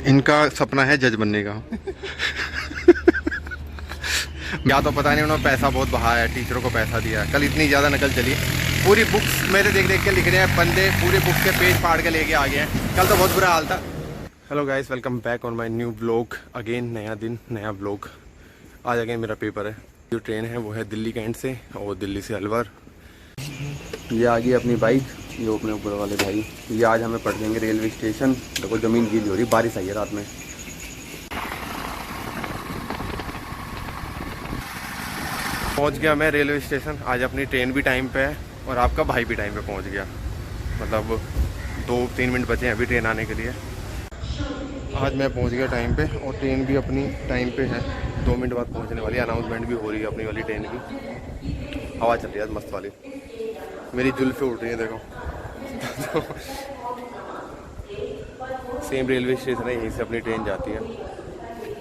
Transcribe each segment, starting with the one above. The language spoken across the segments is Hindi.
इनका सपना है जज बनने का। या तो पता नहीं उन्होंने पैसा बहुत बहाया है, टीचरों को पैसा दिया है। कल इतनी ज़्यादा नकल चली, पूरी बुक्स मेरे देख देख के लिख रहे हैं बंदे, पूरे बुक्स के पेज फाड़ के लेके आ गए हैं। कल तो बहुत बुरा हाल था। Hello guys, welcome back on my new blog. Again नया दिन नया ब्लॉग। आज अगेन मेरा पेपर है। जो ट्रेन है वो है दिल्ली कैंट से और दिल्ली से अलवर। ये आ गई अपनी बाइक, ये अपने ऊपर वाले भाई। ये आज हमें पड़ देंगे रेलवे स्टेशन। देखो ज़मीन गीली हो रही, बारिश आई है रात में। पहुंच गया मैं रेलवे स्टेशन। आज अपनी ट्रेन भी टाइम पे है और आपका भाई भी टाइम पे पहुंच गया। मतलब 2-3 मिनट बचे हैं अभी ट्रेन आने के लिए। आज मैं पहुंच गया टाइम पे और ट्रेन भी अपनी टाइम पे है। 2 मिनट बाद पहुंचने वाली। अनाउंसमेंट भी हो रही है अपनी वाली ट्रेन की। हवा चल रही है मस्त वाली। मेरी जुल्फे उठ रही है देखो। सेम रेलवे स्टेशन है, यहीं से अपनी ट्रेन जाती है।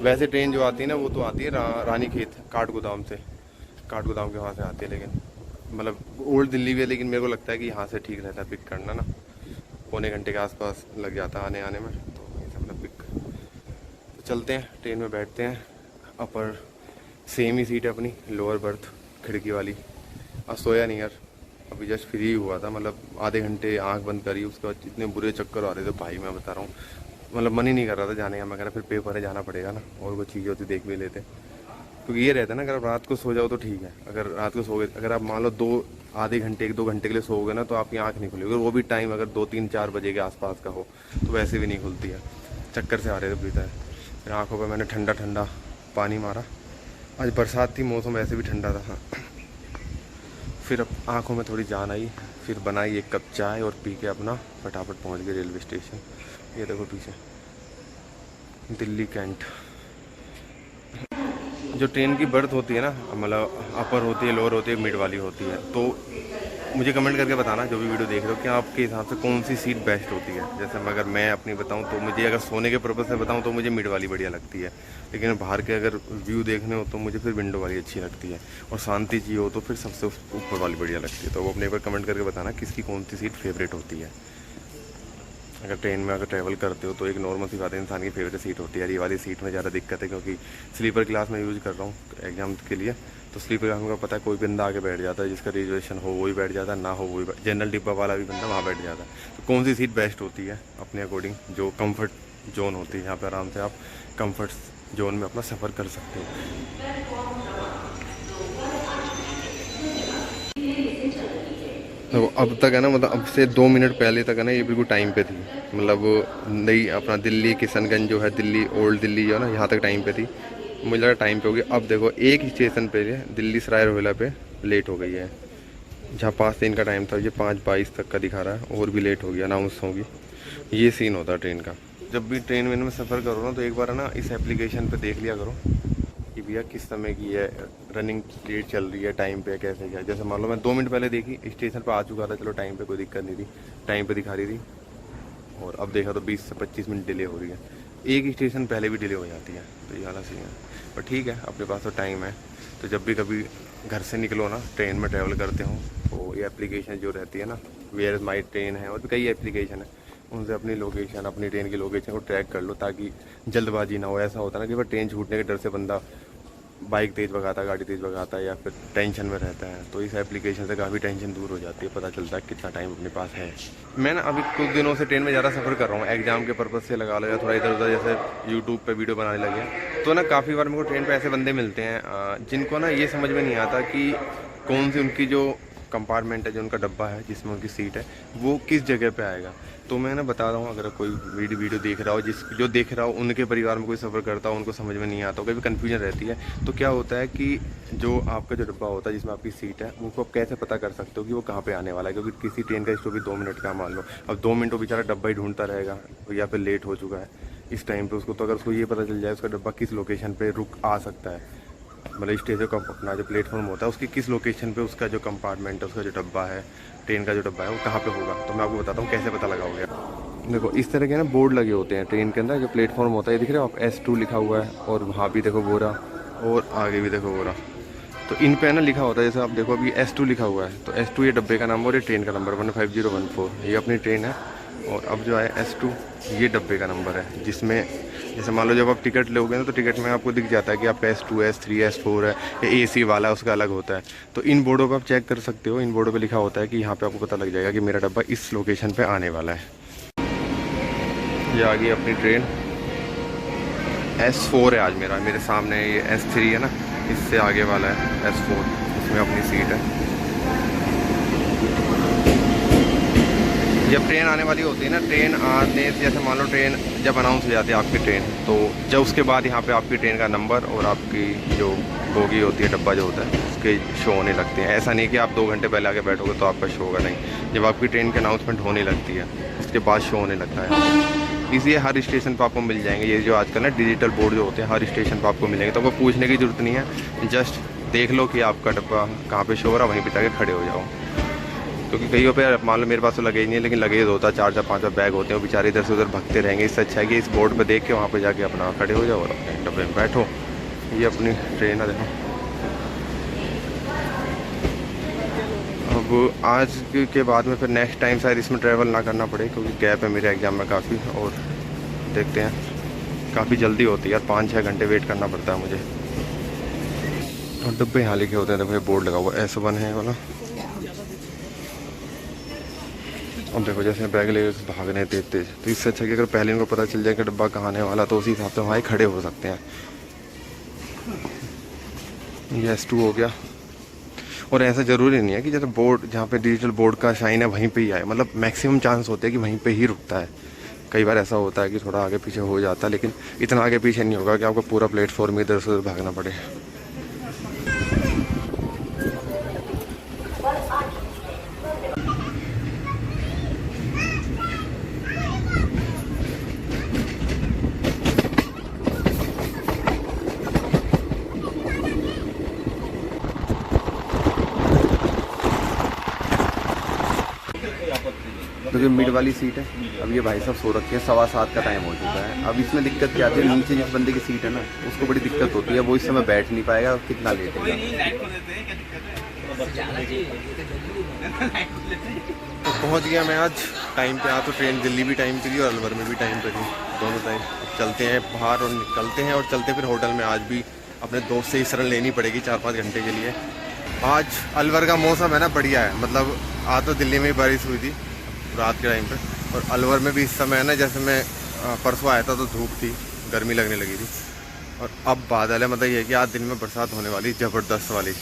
वैसे ट्रेन जो आती है ना वो तो आती है रानीखेत काठगोदाम से, काठगोदाम के वहाँ से आती है। लेकिन मतलब ओल्ड दिल्ली भी है, लेकिन मेरे को लगता है कि यहाँ से ठीक रहता है पिक करना ना। पौने घंटे के आसपास लग जाता है आने आने में, तो यहीं से मतलब पिक। तो चलते हैं, ट्रेन में बैठते हैं। अपर सेम ही सीट है अपनी, लोअर बर्थ खिड़की वाली। आज सोया नहीं यार, अभी जस्ट फ्री हुआ था। मतलब आधे घंटे आंख बंद करी, उसके बाद इतने बुरे चक्कर आ रहे थे भाई, मैं बता रहा हूँ। मतलब मन ही नहीं कर रहा था जाने का। मैं कह रहा फिर पेपर है, जाना पड़ेगा ना, और कोई चीज़ें होती देख भी लेते। क्योंकि ये रहता है ना, अगर आप रात को सो जाओ तो ठीक है। अगर रात को सो गए, अगर आप मान लो आधे घंटे 1-2 घंटे के लिए सो गए ना, तो आपकी आंख नहीं खुली। अगर वो भी टाइम अगर 2-3-4 बजे के आसपास का हो तो वैसे भी नहीं खुलती है। चक्कर से आ रहे थे बुरी तरह। फिर आँखों पर मैंने ठंडा ठंडा पानी मारा। आज बरसात थी, मौसम वैसे भी ठंडा था। फिर अब आँखों में थोड़ी जान आई। फिर बनाई एक कप चाय और पी के अपना फटाफट पहुंच गए रेलवे स्टेशन। ये देखो पीछे दिल्ली कैंट। जो ट्रेन की बर्थ होती है ना, मतलब अपर होती है, लोअर होती है, मिड वाली होती है। तो मुझे कमेंट करके बताना जो भी वीडियो देख रहे हो कि आपके हिसाब से कौन सी सीट बेस्ट होती है। जैसे अगर मैं अपनी बताऊं तो मुझे, अगर सोने के पर्पज़ से बताऊं तो मुझे मिड वाली बढ़िया लगती है। लेकिन बाहर के अगर व्यू देखने हो तो मुझे फिर विंडो वाली अच्छी लगती है। और शांति चाहिए हो तो फिर सबसे ऊपर वाली बढ़िया लगती है। तो वो अपने एक बार कमेंट करके बताना किसकी कौन सी सीट फेवरेट होती है। अगर ट्रेन में अगर ट्रैवल करते हो तो एक नॉर्मल सी बात है, इंसान की फेवरेट सीट होती है। ये वाली सीट में ज़्यादा दिक्कत है क्योंकि स्लीपर क्लास में यूज़ कर रहा हूँ एग्जाम के लिए। तो स्लीपर क्लास में पता है कोई बंदा आगे बैठ जाता है, जिसका रिजर्वेशन हो वही बैठ जाता है, ना हो वही जनरल डिब्बा वाला भी बंदा वहाँ बैठ जाता है। तो कौन सी सीट बेस्ट होती है अपने अकॉर्डिंग, जो कम्फर्ट जोन होती है, जहाँ पर आराम से आप कम्फर्ट जोन में अपना सफ़र कर सकते हो। तो अब तक है ना, मतलब अब से 2 मिनट पहले तक है ना, ये बिल्कुल टाइम पे थी। मतलब नई अपना दिल्ली किशनगंज जो है, दिल्ली ओल्ड दिल्ली जो है ना, यहाँ तक टाइम पे थी। मुझे लगा टाइम पे होगी। अब देखो एक ही स्टेशन पे दिल्ली सराय रोहिला पे लेट हो गई है। जहाँ 5-3 का टाइम था, ये 5:22 तक का दिखा रहा है और भी लेट हो गया, अनाउंस होगी। ये सीन होता है ट्रेन का। जब भी ट्रेन में सफ़र करो ना, तो एक बार है ना इस एप्लीकेशन पर देख लिया करो कि भैया किस समय की है, रनिंग डेट चल रही है, टाइम पे कैसे क्या। जैसे मान लो मैं 2 मिनट पहले देखी, स्टेशन पे आ चुका था, चलो टाइम पे कोई दिक्कत नहीं थी, टाइम पे दिखा रही थी। और अब देखा तो 20 से 25 मिनट डिले हो रही है। एक स्टेशन पहले भी डिले हो जाती है, तो ये वाला सीन है। पर ठीक है, अपने पास तो टाइम है। तो जब भी कभी घर से निकलो ना, ट्रेन में ट्रैवल करते हो, तो ये एप्लीकेशन जो रहती है ना, वेयर इज़ माई ट्रेन है, और भी कई एप्लीकेशन है, उनसे अपनी लोकेशन, अपनी ट्रेन की लोकेशन को ट्रैक कर लो, ताकि जल्दबाजी ना हो। ऐसा होता है ना कि ट्रेन छूटने के डर से बंदा बाइक तेज़ भगाता है, गाड़ी तेज़ भगाता है, या फिर टेंशन में रहता है। तो इस एप्लीकेशन से काफ़ी टेंशन दूर हो जाती है, पता चलता है कितना टाइम अपने पास है। मैं ना अभी कुछ दिनों से ट्रेन में ज़्यादा सफ़र कर रहा हूँ, एग्जाम के पर्पज़ से लगा लो, या थोड़ा इधर उधर जैसे यूट्यूब पे वीडियो बनाने लगे। तो ना काफ़ी बार मेरे को ट्रेन पे ऐसे बंदे मिलते हैं जिनको ना ये समझ में नहीं आता कि कौन सी उनकी जो कंपार्टमेंट है, जो उनका डब्बा है जिसमें उनकी सीट है, वो किस जगह पे आएगा। तो मैं ना बता रहा हूँ, अगर कोई वीडियो देख रहा हो, जो देख रहा हो, उनके परिवार में कोई सफ़र करता हो, उनको समझ में नहीं आता हो, कभी कन्फ्यूजन रहती है। तो क्या होता है कि जो आपका जो डब्बा होता है जिसमें आपकी सीट है, वो आप कैसे पता कर सकते हो कि वो कहाँ पे आने वाला है। क्योंकि किसी ट्रेन का स्टॉप भी 2 मिनट का मान लो, अब 2 मिनट वो बेचारा डब्बा ही ढूंढता रहेगा, या फिर लेट हो चुका है इस टाइम पे उसको। तो अगर उसको ये पता चल जाए उसका डब्बा किस लोकेशन पे रुक आ सकता है, मतलब स्टेशन का अपना जो प्लेटफॉर्म होता है उसकी किस लोकेशन पे उसका जो कंपार्टमेंट है, उसका जो डब्बा है, ट्रेन का जो डब्बा है, वो कहाँ पे होगा, तो मैं आपको बताता हूँ कैसे पता लगाओगे। देखो इस तरह के ना बोर्ड लगे होते हैं ट्रेन के अंदर, जो प्लेटफॉर्म होता है, दिख रहे हो आप, S2 लिखा हुआ है, और वहाँ भी देखो बोरा, और आगे भी देखो बोरा। तो इन पे ना लिखा होता है, जैसे आप देखो अभी S2 लिखा हुआ है, तो S2 ये डब्बे का नंबर, ये ट्रेन का नंबर 15014, ये अपनी ट्रेन है। और अब जो है S2 ये डब्बे का नंबर है, जिसमें जैसे मान लो जब आप टिकट लोगे ना तो टिकट में आपको दिख जाता है कि आपका S2 है, S3 है, S4 है, या AC वाला है उसका अलग होता है। तो इन बोर्डों पर आप चेक कर सकते हो, इन बोर्डों पे लिखा होता है कि यहाँ पे आपको पता लग जाएगा कि मेरा डब्बा इस लोकेशन पे आने वाला है। ये आ गई अपनी ट्रेन, S4 है आज मेरे सामने ये S3 है ना, इससे आगे वाला है S4, इसमें अपनी सीट है। जब ट्रेन आने वाली होती है ना, ट्रेन आने से जैसे मान लो ट्रेन जब अनाउंस हो जाती है आपकी ट्रेन, तो जब उसके बाद यहाँ पे आपकी ट्रेन का नंबर और आपकी जो बोगी होती है, डब्बा जो होता है, उसके शो होने लगते हैं। ऐसा नहीं कि आप 2 घंटे पहले आके बैठोगे तो आपका शो होगा, नहीं। जब आपकी ट्रेन की अनाउंसमेंट होने लगती है उसके बाद शो होने लगता है। इसलिए हर स्टेशन पर आपको मिल जाएंगे ये जो आजकल ना डिजिटल बोर्ड जो होते हैं, हर स्टेशन पर आपको मिलेंगे। तो आपको पूछने की ज़रूरत नहीं है, जस्ट देख लो कि आपका डब्बा कहाँ पर शो हो रहा है, वहीं पर जाके खड़े हो जाओ। क्योंकि कईयों पे मान लो मेरे पास तो लगेज नहीं है, लेकिन लगेज होता है 4-5 बैग होते हैं, वो बेचारे इधर से उधर भगते रहेंगे। इससे अच्छा है कि इस बोर्ड पे देख के वहाँ पे जाके अपना खड़े हो जाओ और अपने डब्बे में बैठो। ये अपनी ट्रेन है, देखो। अब आज के बाद में फिर नेक्स्ट टाइम शायद इसमें ट्रैवल ना करना पड़े, क्योंकि गैप है मेरे एग्ज़ाम में काफ़ी, और देखते हैं काफ़ी जल्दी होती है यार, 5-6 घंटे वेट करना पड़ता है मुझे। और डब्बे यहाँ लिखे होते हैं, देखो ये बोर्ड लगा हुआ S1 है वाला। अब देखो जैसे बैग ले भागने तेज तेज, तो इससे अच्छा कि अगर पहले इनको पता चल जाए कि डब्बा कहाँ आने वाला, तो उसी हिसाब से वहाँ खड़े हो सकते हैं। ये S2 हो गया। और ऐसा ज़रूरी नहीं है कि जैसे बोर्ड जहाँ पे डिजिटल बोर्ड का शाइन है वहीं पे ही आए, मतलब मैक्सिमम चांस होते हैं कि वहीं पे ही रुकता है। कई बार ऐसा होता है कि थोड़ा आगे पीछे हो जाता है, लेकिन इतना आगे पीछे नहीं होगा कि आपको पूरा प्लेटफॉर्म इधर से उधर भागना पड़े। क्योंकि मिड वाली सीट है, अब ये भाई साहब सो रखे हैं, 7:15 का टाइम हो चुका है। अब इसमें दिक्कत क्या आती है, नीचे जिस बंदे की सीट है ना उसको बड़ी दिक्कत होती है, वो इस समय बैठ नहीं पाएगा, कितना लेट है। तो पहुंच गया मैं आज टाइम पे। तो ट्रेन दिल्ली भी टाइम पे थी और अलवर में भी टाइम पे थी, दोनों टाइम। चलते हैं बाहर और निकलते हैं और चलते फिर होटल में। आज भी अपने दोस्त से ही शरण लेनी पड़ेगी 4-5 घंटे के लिए। आज अलवर का मौसम है ना बढ़िया है, मतलब आज तो दिल्ली में ही बारिश हुई थी रात के टाइम पे, और अलवर में भी इस समय है ना, जैसे मैं परसों आया था तो धूप थी, गर्मी लगने लगी थी, और अब बादल है। मतलब ये है कि आज दिन में बरसात होने वाली ज़बरदस्त वाली,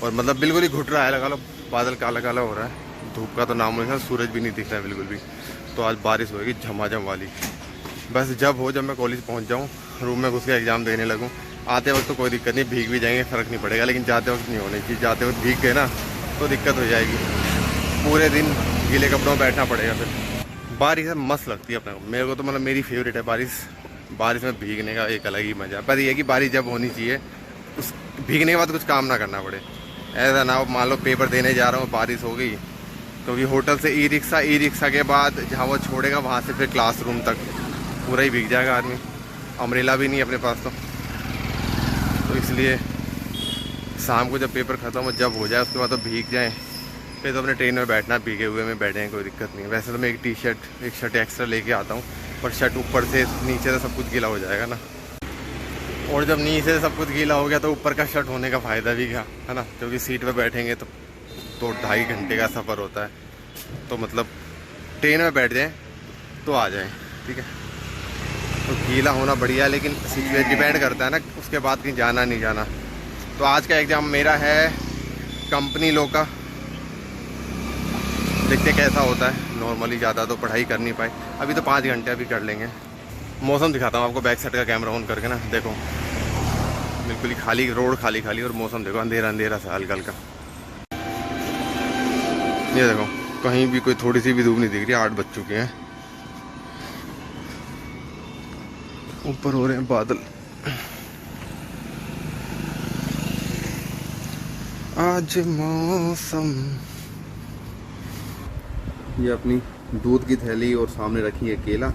और मतलब बिल्कुल ही घुट रहा है, लगा लो बादल काला काला हो रहा है, धूप का तो नाम नहीं, सूरज भी नहीं दिख रहा है बिल्कुल भी। तो आज बारिश होगी झमाझम वाली। बस जब मैं कॉलेज पहुँच जाऊँ, रूम में घुस के एग्ज़ाम देने लगूँ, आते वक्त तो कोई दिक्कत नहीं, भीग भी जाएंगे, फ़र्क नहीं पड़ेगा, लेकिन जाते वक्त नहीं होने की। जाते वक्त भीग गए ना तो दिक्कत हो जाएगी, पूरे दिन गीले कपड़ों में बैठना पड़ेगा। फिर बारिश है मस्त लगती है अपने को, मेरे को तो मतलब मेरी फेवरेट है बारिश। बारिश में भीगने का एक अलग ही मज़ा है। पर यह है कि बारिश जब होनी चाहिए, उस भीगने के बाद कुछ काम ना करना पड़े। ऐसा ना हो मान लो पेपर देने जा रहा हूँ, बारिश हो गई, क्योंकि होटल से ई रिक्शा के बाद जहाँ वो छोड़ेगा वहाँ से फिर क्लासरूम तक पूरा ही भीग जाएगा आदमी। अम्ब्रेला भी नहीं अपने पास, तो इसलिए शाम को जब पेपर ख़त्म हो, जब हो जाए उसके बाद तो भीग जाएँ, फिर तो अपने ट्रेन में बैठना, भीगे हुए में बैठे, कोई दिक्कत नहीं है। वैसे तो मैं एक शर्ट एक्स्ट्रा लेके आता हूँ, पर शर्ट ऊपर से नीचे से सब कुछ गीला हो जाएगा ना, और जब नीचे से सब कुछ गीला हो गया तो ऊपर का शर्ट होने का फ़ायदा भी क्या है ना, क्योंकि सीट पे बैठेंगे तो 2-2.5 घंटे का सफ़र होता है। तो मतलब ट्रेन में बैठ जाएँ तो आ जाएँ, ठीक है। तो गीला होना बढ़िया है, लेकिन डिपेंड करता है ना उसके बाद कहीं जाना नहीं जाना। तो आज का एग्ज़ाम मेरा है कंपनी लॉ का, देखते कैसा होता है। नॉर्मली ज़्यादा तो पढ़ाई कर नहीं पाए, अभी तो 5 घंटे अभी कर लेंगे। मौसम दिखाता हूँ आपको बैक साइड का कैमरा ऑन करके ना, देखो बिल्कुल ही खाली रोड, खाली खाली, और मौसम देखो अंधेरा अंधेरा सा हल्का हल्का। ये देखो कहीं भी कोई थोड़ी सी भी धूप नहीं दिख रही, 8 बज चुके हैं, ऊपर हो रहे हैं बादल। आज मौसम। ये अपनी दूध की थैली और सामने रखी है केला।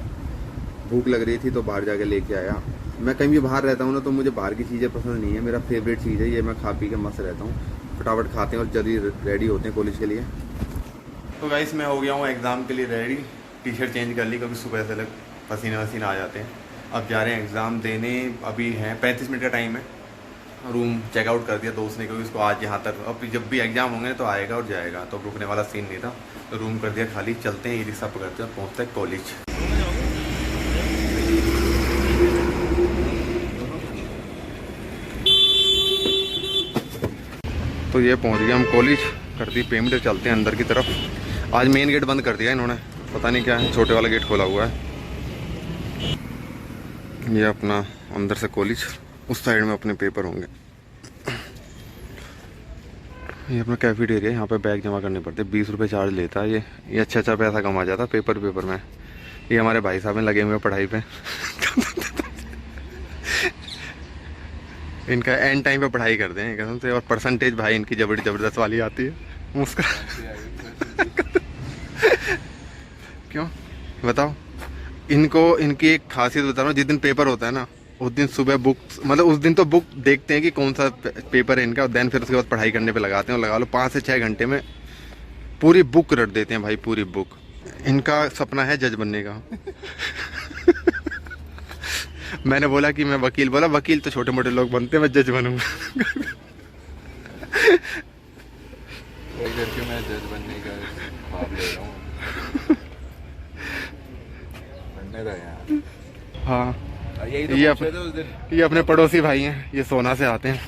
भूख लग रही थी तो बाहर जाके लेके आया। मैं कहीं भी बाहर रहता हूँ ना तो मुझे बाहर की चीज़ें पसंद नहीं है, मेरा फेवरेट चीज़ है ये, मैं खा पी के मस्त रहता हूँ। फटाफट खाते हैं और जल्दी रेडी होते हैं कॉलेज के लिए। तो गाइस मैं हो गया हूँ एग्ज़ाम के लिए रेडी। टी शर्ट चेंज कर ली क्योंकि सुबह से लग पसीना वसीना आ जाते हैं। अब जा रहे हैं एग्ज़ाम देने, अभी हैं 35 मिनट का टाइम है। रूम चेकआउट कर दिया दोस्त ने क्योंकि उसको आज यहाँ तक, अब जब भी एग्ज़ाम होंगे तो आएगा और जाएगा, तो रुकने वाला सीन नहीं था, तो रूम कर दिया खाली। चलते हैं, ई रिक्शा पकड़ते हैं, पहुँचते हैं कॉलेज। तो ये पहुँच गया हम कॉलेज, कर दी पेमेंट, चलते हैं अंदर की तरफ। आज मेन गेट बंद कर दिया इन्होंने, पता नहीं क्या है, छोटे वाला गेट खोला हुआ है। ये अपना अंदर से कॉलेज, उस साइड में अपने पेपर होंगे। ये अपना कैफेटेरिया, यहाँ पे बैग जमा करने पड़ते, 20 रुपये चार्ज लेता है ये अच्छा पैसा कमा जाता पेपर में। ये हमारे भाई साहब लगे हुए पढ़ाई पे इनका एंड टाइम पे पढ़ाई करते हैं कसम से, और परसेंटेज भाई इनकी जबरदस्त वाली आती है। मुस्का क्यों बताओ इनको, इनकी एक खासियत बता रहा हूँ। जिस दिन पेपर होता है ना उस दिन सुबह बुक, मतलब उस दिन तो बुक देखते हैं कि कौन सा पेपर है इनका, और देन फिर उसके बाद पढ़ाई करने पे लगाते हैं, और लगा लो 5 से 6 घंटे में पूरी बुक रट देते हैं भाई, पूरी बुक। इनका सपना है जज बनने का मैंने बोला कि मैं वकील, बोला वकील तो छोटे मोटे लोग बनते हैं, मैं जज बनूंगा मैं जज बनने का ख्वाब ले रहा हूँ यार। हाँ यही तो ये अपने पड़ोसी भाई हैं, ये सोना से आते हैं।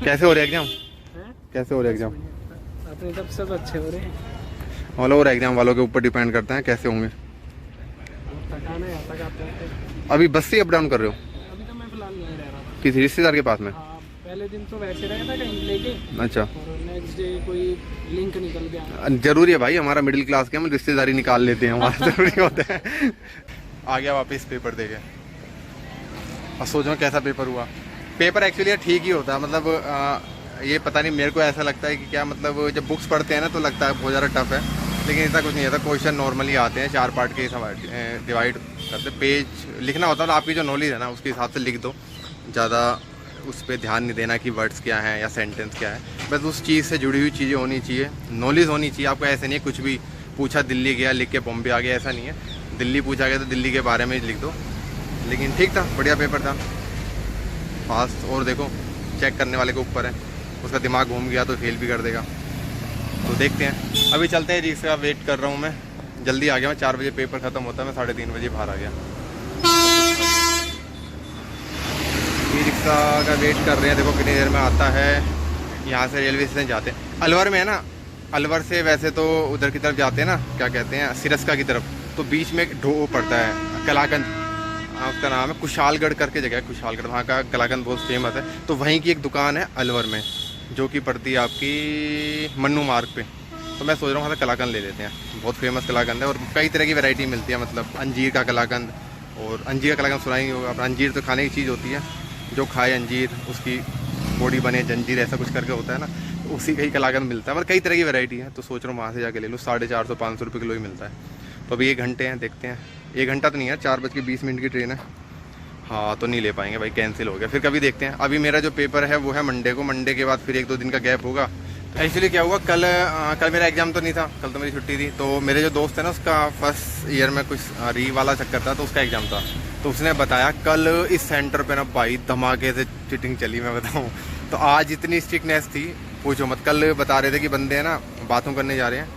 कैसे हो रहे एग्जाम? कैसे हो रहे एग्जाम? अपनी तरफ से तो अच्छे हो रहे हैं, और एग्जाम वालों के ऊपर डिपेंड करता है कैसे होंगे। थकान है, तक आते हैं। अभी बस से अप डाउन कर रहे हो? अभी तो मैं फिलहाल नहीं रह रहा था, किसी रिश्तेदार के पास में? हाँ, पहले दिन तो वैसे रहा था कहीं लेके, अच्छा, और नेक्स्ट डे कोई लिंक निकल गया। जरूरी है भाई, हमारा मिडिल क्लास के हम रिश्तेदारी निकाल लेते हैं, हमारा जरूरी होता है। आ गया वापस पेपर दे के, और सोचो कैसा पेपर हुआ। पेपर एक्चुअली ठीक ही होता है, मतलब ये पता नहीं, मेरे को ऐसा लगता है कि क्या, मतलब जब बुक्स पढ़ते हैं ना तो लगता है बहुत ज़्यादा टफ है, लेकिन ऐसा कुछ नहीं होता। क्वेश्चन नॉर्मली आते हैं, 4 पार्ट के डिवाइड करते, पेज लिखना होता है ना, आपकी जो नॉलेज है ना उसके हिसाब से लिख दो, ज़्यादा उस पर ध्यान नहीं देना कि वर्ड्स क्या हैं या सेंटेंस क्या है, बस उस चीज़ से जुड़ी हुई चीज़ें होनी चाहिए, नॉलेज होनी चाहिए आपको। ऐसे नहीं है कुछ भी पूछा दिल्ली गया लिख के बॉम्बे आ गया, ऐसा नहीं है। दिल्ली पूछा गया तो दिल्ली के बारे में लिख दो, लेकिन ठीक था, बढ़िया पेपर था, पास। और देखो चेक करने वाले के ऊपर है, उसका दिमाग घूम गया तो फेल भी कर देगा, तो देखते हैं। अभी चलते हैं, जिसका वेट कर रहा हूँ मैं, जल्दी आ गया मैं, 4 बजे पेपर ख़त्म होता है, मैं 3:30 बजे बाहर आ गया। ई रिक्शा का वेट कर रहे हैं, देखो कितनी देर में आता है। यहाँ से रेलवे स्टेशन जाते हैं, अलवर में है ना, अलवर से वैसे तो उधर की तरफ जाते हैं ना, क्या कहते हैं, सिरस्का की तरफ, तो बीच में एक ढो पड़ता है कलाकंद, उसका नाम है कुशालगढ़ करके जगह है, कुशालगढ़, वहाँ का कलाकंद बहुत फेमस है। तो वहीं की एक दुकान है अलवर में जो कि पड़ती है आपकी मन्नू मार्ग पे, तो मैं सोच रहा हूँ वहाँ से कलाकंद ले लेते हैं, बहुत फेमस कलाकंद है, और कई तरह की वैरायटी मिलती है, मतलब अंजीर का कलाकंद, और अंजीर का कलाकंद सुना ही होगा, अपना अंजीर तो खाने की चीज़ होती है, जो खाए अंजीर उसकी बॉडी बने जंजीर, ऐसा कुछ करके होता है ना, तो उसी का ही कलाकंद मिलता है, मतलब कई तरह की वैरायटी है। तो सोच रहा हूँ वहाँ से जाके ले लूँ, 450-500 रुपये किलो ही मिलता है। तो अभी 1 घंटे हैं, देखते हैं, 1 घंटा तो नहीं है, 4:20 की ट्रेन है, हाँ तो नहीं ले पाएंगे भाई, कैंसिल हो गया, फिर कभी देखते हैं। अभी मेरा जो पेपर है वो है मंडे को, मंडे के बाद फिर 1-2 दिन का गैप होगा। एक्चुअली क्या हुआ, कल मेरा एग्जाम तो नहीं था, कल तो मेरी छुट्टी थी, तो मेरे जो दोस्त है ना उसका फर्स्ट ईयर में कुछ री वाला चक्कर था, तो उसका एग्जाम था, तो उसने बताया कल इस सेंटर पे ना भाई धमाके से चिटिंग चली, मैं बताऊँ। तो आज इतनी स्ट्रिक्टनेस थी पूछो मत। कल बता रहे थे कि बंदे हैं ना बाथरूम करने जा रहे हैं,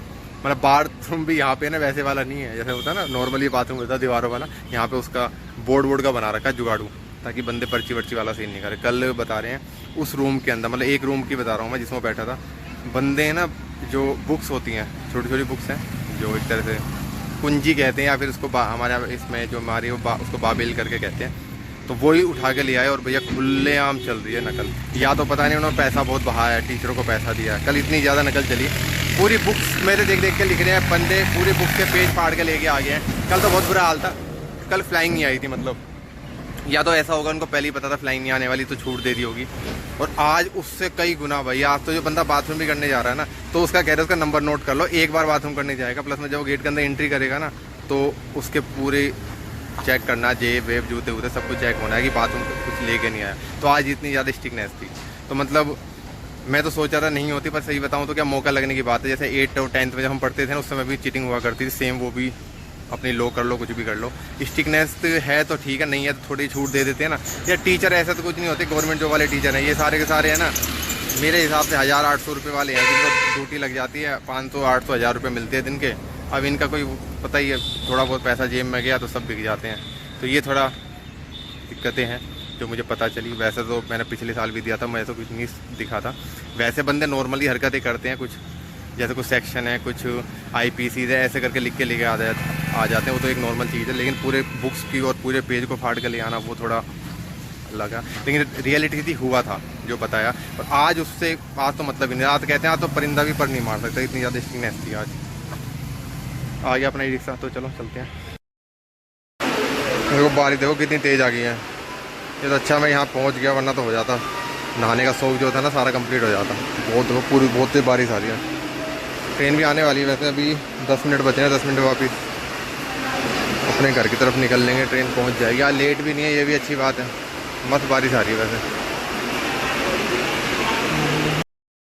मतलब बाथरूम भी यहाँ पे ना वैसे वाला नहीं है, जैसे होता है ना नॉर्मली बाथरूम होता है दीवारों वाला, यहाँ पे उसका बोर्ड का बना रखा है जुगाड़ू, ताकि बंदे पर्ची वर्ची वाला सीन नहीं करे। कल बता रहे हैं उस रूम के अंदर, मतलब एक रूम की बता रहा हूँ मैं जिसमें बैठा था, बंदे हैं ना जो बुक्स होती हैं, छोटी छोटी बुक्स हैं, जो एक तरह से कुंजी कहते हैं, या फिर उसको हमारे इसमें जो हमारी उसको बाबेल करके कहते हैं, तो वही उठा के ले आए, और भैया खुलेआम चल रही है नकल। या तो पता नहीं उन्होंने पैसा बहुत बहाया है, टीचरों को पैसा दिया है, कल इतनी ज़्यादा नकल चली, पूरी बुक्स मेरे देख देख के लिख रहे हैं बंदे, पूरी बुक्स के पेज फाड़ के लेके आ गए हैं। कल तो बहुत बुरा हाल था, कल फ्लाइंग नहीं आई थी, मतलब या तो ऐसा होगा उनको पहले ही पता था फ्लाइंग नहीं आने वाली, तो छूट दे दी होगी, और आज उससे कई गुना भाई। आज तो जो बंदा बाथरूम भी करने जा रहा है ना, तो उसका कह रहे हैं उसका नंबर नोट कर लो, एक बार बाथरूम करने जाएगा, प्लस में जब वो गेट के अंदर एंट्री करेगा ना, तो उसके पूरे चेक करना, जेब वेब जूते सब कुछ चेक होना है कि बाथरूम कुछ लेके नहीं आया। तो आज इतनी ज़्यादा स्ट्रिक्टनेस थी, तो मतलब मैं तो सोचा था नहीं होती, पर सही बताऊं तो क्या मौका लगने की बात है। जैसे 8 और 10th में जब हम पढ़ते थे ना, उस समय भी चीटिंग हुआ करती थी सेम, वो भी अपनी लो कर लो, कुछ भी कर लो। स्ट्रिकनेस है तो ठीक है, नहीं है तो थोड़ी छूट दे देते हैं ना। या टीचर ऐसा तो कुछ नहीं होते, गवर्नमेंट जॉब वाले टीचर हैं ये सारे के सारे हैं ना, मेरे हिसाब से 1000-800 रुपये वाले हैं, जिनको ड्यूटी लग जाती है 500-800-1000 रुपये मिलते हैं दिन के। अब इनका कोई पता ही है, थोड़ा बहुत पैसा जेब में गया तो सब बिक जाते हैं। तो ये थोड़ा दिक्कतें हैं जो मुझे पता चली। वैसे तो मैंने पिछले साल भी दिया था, मैं तो कुछ नहीं दिखा था। वैसे बंदे नॉर्मली हरकतें करते हैं कुछ, जैसे कुछ सेक्शन है, कुछ IPCs है, ऐसे करके लिख के लेके आ जाते हैं, वो तो एक नॉर्मल चीज़ है। लेकिन पूरे बुक्स की और पूरे पेज को फाड़ कर ले आना वो थोड़ा लगा। लेकिन रियलिटी थी, हुआ था जो बताया। और आज उससे आज तो मतलब ही नहीं, रात कहते हैं आज तो परिंदा भी पर नहीं मार सकता, इतनी ज़्यादा स्ट्रिक्टनेस थी आज। आ गया अपना ई-रिक्शा, तो चलो चलते हैं। देखो बारिश देखो कितनी तेज़ आ गई है। ये तो अच्छा मैं यहाँ पहुँच गया, वरना तो हो जाता नहाने का शौक जो था ना सारा कंप्लीट हो जाता। बहुत तेज बारिश आ रही है। ट्रेन भी आने वाली है वैसे, अभी 10 मिनट बचे हैं, 10 मिनट वापस अपने घर की तरफ निकल लेंगे, ट्रेन पहुँच जाएगी। आज लेट भी नहीं है, ये भी अच्छी बात है। मस्त बारिश आ रही है वैसे।